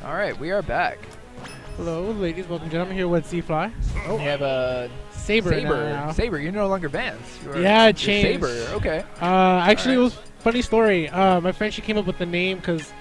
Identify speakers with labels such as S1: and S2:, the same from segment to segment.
S1: All right, we are back.
S2: Hello, ladies. Welcome, gentlemen. Here with Z-Fly.
S1: Oh, we have a
S2: Saber.
S1: Saber, you're no longer Vance.
S2: Yeah, it changed.
S1: Saber, okay.
S2: Actually, it was a funny story. My friend, she came up with the name because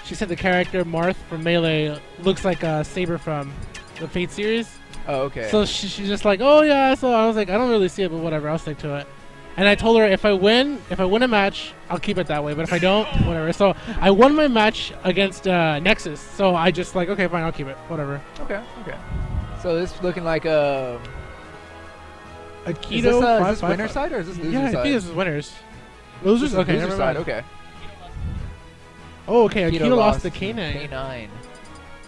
S2: she said the character Marth from Melee looks like Saber from the Fate series.
S1: Oh, okay.
S2: So she's just like, oh yeah. So I was like, I don't really see it, but whatever. I'll stick to it. And I told her if I win a match, I'll keep it that way. But if I don't, whatever. So I won my match against Nexus. So I just like, okay, fine, I'll keep it. Whatever.
S1: Okay. So this is looking like a
S2: Akito.
S1: Is this winner's side or is this loser's side?
S2: Yeah, I think this is winners. Losers? Okay,
S1: loser's
S2: never
S1: side,
S2: mind.
S1: okay.
S2: Oh, okay, Akito lost to K9.
S1: K9.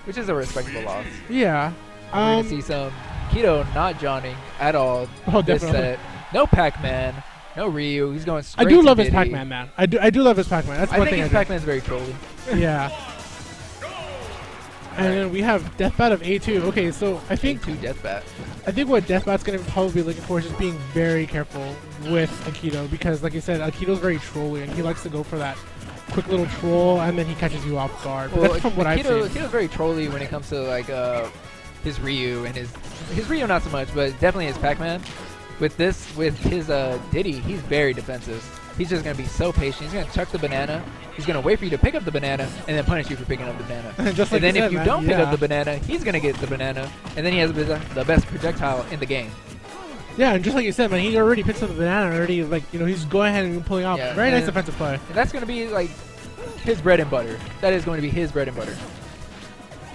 S1: Which is a respectable loss.
S2: Yeah.
S1: We're going to see some Akito not joining at all this
S2: definitely.
S1: set. No Pac-Man. No Ryu. He's going straight
S2: I do
S1: to
S2: love his
S1: Diddy.
S2: Pac-Man, man. I do love his Pac-Man. That's one
S1: I
S2: thing
S1: think his Pac-Man's very trolly.
S2: Yeah. And then we have DeathBat of A2. Okay, so I think
S1: A2 DeathBat.
S2: I think what DeathBat's going to probably be looking for is just being very careful with Akito because, like you said, Akito's very trolly and he likes to go for that quick little troll and then he catches you off guard. Well, that's from what I've seen.
S1: Akito's very trolly when it comes to like his Ryu and his Ryu not so much, but definitely his Pac-Man. With his Diddy, he's very defensive. He's just gonna be so patient. He's gonna chuck the banana. He's gonna wait for you to pick up the banana and then punish you for picking up the banana.
S2: Just like
S1: and then
S2: you
S1: if
S2: said,
S1: you
S2: man,
S1: don't pick up the banana, he's gonna get the banana, and then he has the best projectile in the game.
S2: Yeah, and just like you said, man, he already picks up the banana already. Like he's going ahead and pulling off.
S1: Yeah,
S2: very nice defensive play.
S1: And that's gonna be like his bread and butter. That is going to be his bread and butter.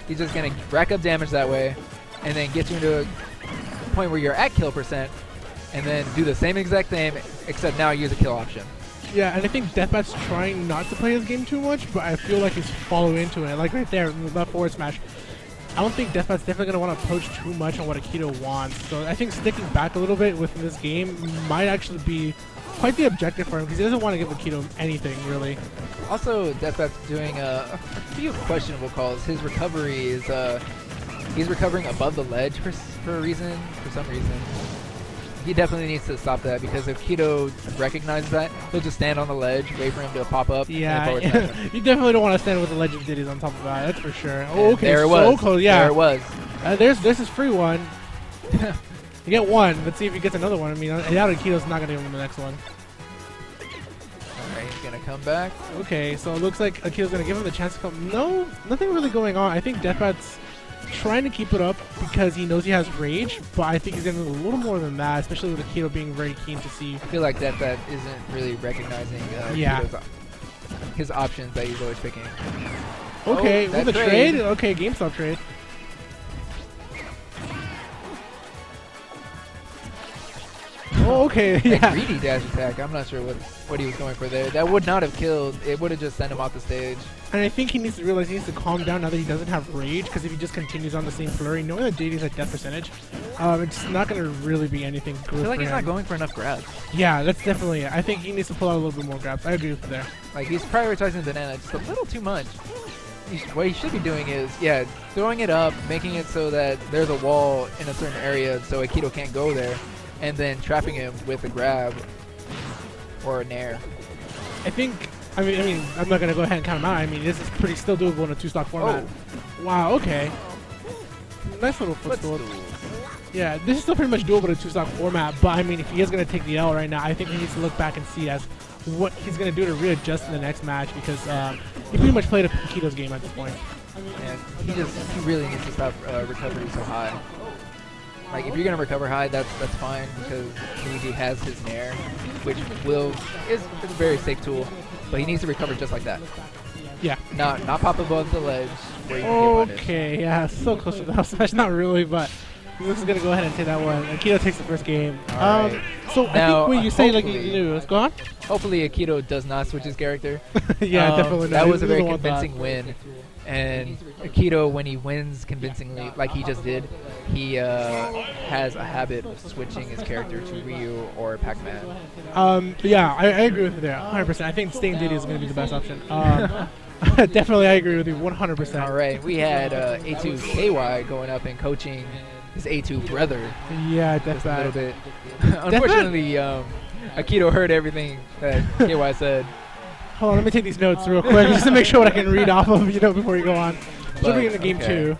S1: He's just gonna rack up damage that way, and then get you into a point where you're at kill percent. And then do the same exact thing, except now use a kill option.
S2: Yeah, and I think DeathBat's trying not to play his game too much, but I feel like he's following into it. Like right there, left forward smash. I don't think DeathBat's definitely going to want to approach too much on what Akito wants. So I think sticking back a little bit with this game might actually be quite the objective for him, because he doesn't want to give Akito anything, really.
S1: Also, DeathBat's doing a few questionable calls. His recovery is, he's recovering above the ledge for some reason. He definitely needs to stop that, because if Akito recognizes that, he'll just stand on the ledge, wait for him to pop up.
S2: Yeah, you definitely don't want to stand with the ledge of Diddy's on top of that. That's for sure. Oh, okay,
S1: there it was.
S2: Close, yeah.
S1: There it was.
S2: There's his free one. You get one. Let's see if he gets another one. I mean, I doubt Akito's not gonna give him the next one.
S1: All right, he's gonna come back.
S2: Okay, so it looks like Akito's gonna give him the chance to come. No, nothing really going on. I think DeathBat's trying to keep it up because he knows he has rage, but I think he's going to do a little more than that, especially with Akito being very keen to see.
S1: I feel like DeathBat isn't really recognizing his options that he's always picking.
S2: Okay, with the trade? Okay, GameStop trade. Oh, okay, yeah.
S1: Greedy dash attack. I'm not sure what he was going for there. That would not have killed. It would have just sent him off the stage.
S2: And I think he needs to realize he needs to calm down now that he doesn't have rage, because if he just continues on the same flurry, knowing that JD's at death percentage, it's not going to really be anything good.
S1: I feel like he's not going for enough grabs.
S2: Yeah, that's definitely it. I think he needs to pull out a little bit more grabs. I agree with you there.
S1: Like, he's prioritizing the banana just a little too much. What he should be doing is, throwing it up, making it so that there's a wall in a certain area so Akito can't go there, and then trapping him with a grab or a nair.
S2: I mean, I'm not gonna go ahead and count him out. I mean, this is pretty still doable in a 2-stock format. Oh. Wow, okay. Nice little footstool. Yeah, this is still pretty much doable in a 2-stock format, but I mean, if he is gonna take the L right now, I think he needs to look back and see as what he's gonna do to readjust in the next match, because he pretty much played Akito's game at this point.
S1: And he really needs to stop recovery so high. Like, if you're gonna recover high, that's fine, because he has his nair, which is a very safe tool. But he needs to recover just like that.
S2: Yeah.
S1: Not pop above the ledge where you can get punished.
S2: Okay, yeah, so close to the house smash. Not really, but this is gonna go ahead and take that one. Akito takes the first game.
S1: Right.
S2: So now, I think when you say like you knew, go on.
S1: Hopefully Akito does not switch his character.
S2: Yeah, definitely not.
S1: That was a very convincing win. And Akito, when he wins convincingly, like he just did, he has a habit of switching his character to Ryu or Pac-Man.
S2: Yeah, I agree with you there, 100%. I think staying Diddy is going to be the best option. Definitely, I agree with you, 100%.
S1: All right, we had A2KY going up and coaching his A2 brother.
S2: Yeah, that's
S1: a little bit. Unfortunately, Akito heard everything that KY said.
S2: Hold on, let me take these notes real quick just to make sure what I can read off of, before you go on. Jumping into game 2.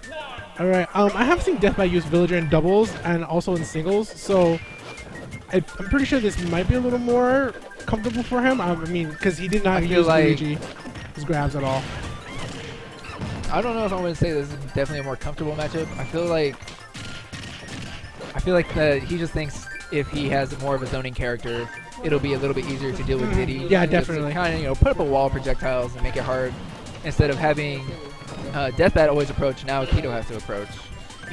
S2: All right. I have seen DeathBat use Villager in doubles and also in singles, so I'm pretty sure this might be a little more comfortable for him. I mean, because he did not use Luigi his grabs at all.
S1: I don't know if I want to say this is definitely a more comfortable matchup. I feel like that he just thinks if he has more of a zoning character, it'll be a little bit easier to deal with Diddy.
S2: Yeah, definitely.
S1: Kind of, put up a wall of projectiles and make it hard instead of having DeathBat always approach. Now Akito has to approach.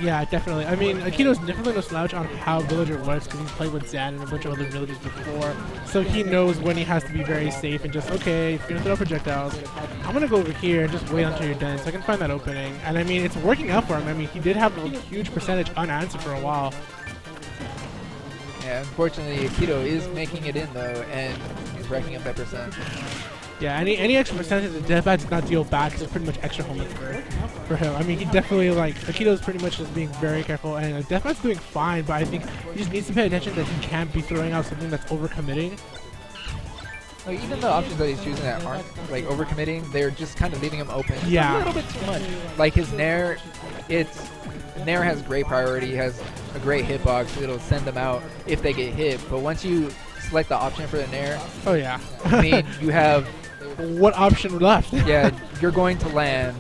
S2: Yeah, definitely. I mean, Akito's definitely no slouch on how Villager works because he's played with Zan and a bunch of other villagers before. So he knows when he has to be very safe and just, okay, if you're going to throw projectiles, I'm going to go over here and just wait until you're done so I can find that opening. And I mean, it's working out for him. I mean, he did have a huge percentage unanswered for a while.
S1: Yeah, unfortunately, Akito is making it in, though, and he's racking up that percent.
S2: Yeah, any extra percentage that DeathBat does not deal back is pretty much extra homework for him. I mean, he definitely, like, Akito's pretty much just being very careful, and DeathBat's doing fine, but I think he just needs to pay attention that he can't be throwing out something that's overcommitting.
S1: Like, even the options that he's choosing that aren't, like, overcommitting, they're just kind of leaving him open.
S2: Yeah.
S1: A little bit too much. Like, his Nair, Nair has great priority, has a great hitbox, it'll send them out if they get hit, but once you select the option for the Nair,
S2: oh yeah,
S1: I mean, you have
S2: what option left?
S1: Yeah, you're going to land,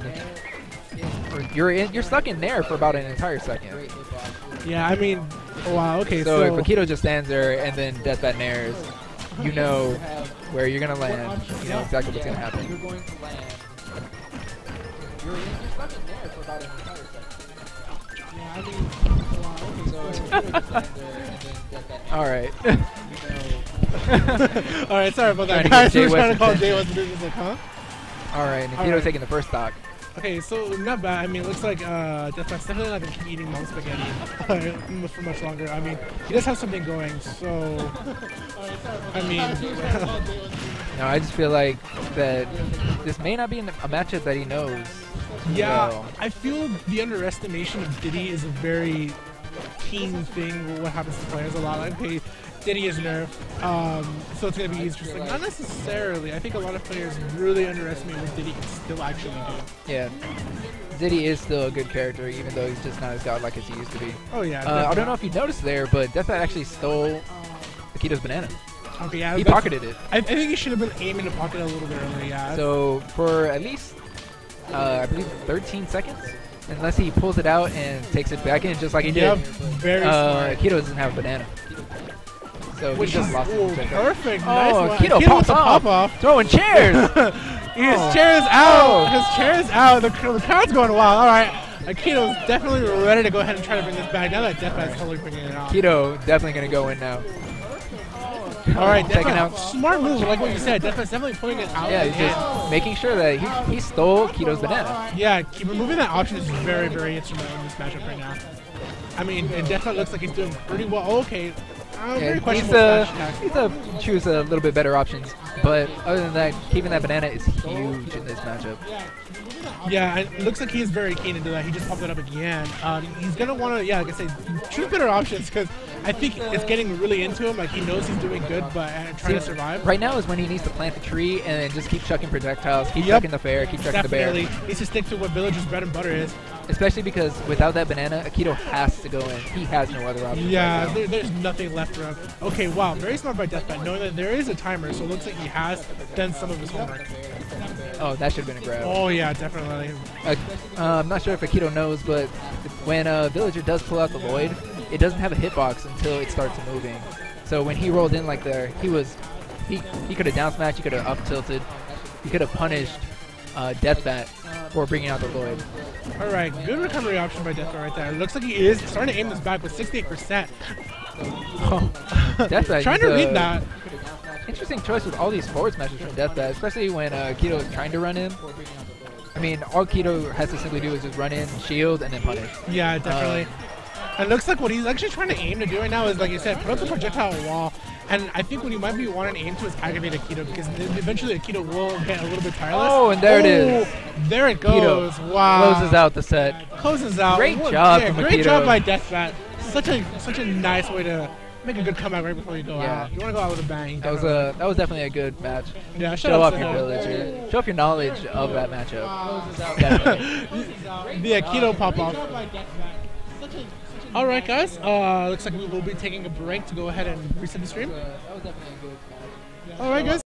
S1: or you're stuck in Nair for about an entire second.
S2: Yeah, I mean, wow, okay,
S1: so if Akito just stands there and then DeathBat Nairs, you know where you're gonna land, you know exactly what's gonna happen. You're going to land. You're stuck in Nair for about an entire second. Alright.
S2: Alright, sorry about that, guys. We're trying to call Jay West to do this, like, huh?
S1: Alright, Akito taking the first stock.
S2: Okay, so not bad. I mean, it looks like DeathBat's definitely not going to keep eating mom spaghetti for much longer. I mean, he does have something going, so... I mean...
S1: No, I just feel like that this may not be a matchup that he knows.
S2: Yeah,
S1: well.
S2: I feel the underestimation of Diddy is a very keen thing. What happens to players a lot. Like, okay, Diddy is nerfed, so it's going to be easier. Just like, not necessarily. I think a lot of players really underestimate what Diddy can still actually do.
S1: Yeah. Diddy is still a good character, even though he's just not as godlike as he used to be.
S2: Oh, yeah.
S1: I don't know if you noticed there, but DeathBat actually stole Akito's banana.
S2: Okay, yeah.
S1: He pocketed it.
S2: I think he should have been aiming to pocket it a little bit earlier, yeah.
S1: So, for at least, I believe, 13 seconds, unless he pulls it out and takes it back in just like he did.
S2: Very smart.
S1: Akito doesn't have a banana. So he just lost it.
S2: Perfect.
S1: Oh,
S2: nice
S1: Akito pops off. Throwing chairs.
S2: His chair's out. His chair's out. The crowd's going wild. All right. Akito's definitely ready to go ahead and try to bring this back. Now that DeathBat's totally bringing it out.
S1: Akito definitely going to go in now.
S2: All right,
S1: taking out.
S2: Smart move, like what you said. DeathBat's definitely pulling it out.
S1: Yeah, he's just making sure that he stole Akito's banana.
S2: Yeah, removing that option is very, very instrumental in this matchup right now. I mean, and DeathBat looks like he's doing pretty well. Okay. He's
S1: choose a little bit better options, but other than that, keeping that banana is huge in this matchup.
S2: Yeah, and it looks like he's very keen into that. He just popped it up again. He's going to want to, like I said, choose better options because I think it's getting really into him. Like, he knows he's doing good, but trying to survive.
S1: Right now is when he needs to plant the tree and just keep chucking projectiles, keep chucking the fair, keep chucking the bear.
S2: Definitely needs to stick to what Villager's bread and butter is.
S1: Especially because without that banana, Akito has to go in. He has no other option.
S2: Yeah, there's nothing left for him. Okay, wow, very smart by DeathBat, knowing that there is a timer, so it looks like he has done some of his homework.
S1: Oh, that should have been a grab.
S2: Oh, yeah, definitely.
S1: I'm not sure if Akito knows, but when Villager does pull out the Void, it doesn't have a hitbox until it starts moving. So when he rolled in like there, he could have down smashed, he could have up tilted, he could have punished DeathBat for bringing out the Void.
S2: All right, good recovery option by DeathBat right there. It looks like he is starting to aim this back with 68%. Oh.
S1: DeathBat,
S2: trying to read that.
S1: Interesting choice with all these forward smashes from DeathBat, especially when Akito is trying to run in. I mean, all Akito has to simply do is just run in, shield, and then punish.
S2: Yeah, definitely. It looks like what he's actually trying to aim to do right now is, like you said, put up the projectile wall. And I think what he might be wanting to aim to is aggravate Akito because eventually Akito will get a little bit tireless.
S1: Oh, and there it is.
S2: There it goes.
S1: Akito
S2: wow.
S1: Closes out the set.
S2: Closes out.
S1: Great job from
S2: Great
S1: Akito.
S2: job by DeathBat. Such a nice way to make a good comeback right before you go out. You want to go out with a bang.
S1: That was definitely a good match.
S2: Yeah,
S1: show off your ability. Show off your knowledge of that matchup.
S2: The Akito pop off. All right, guys. Looks like we will be taking a break to go ahead and reset the stream. All right, guys.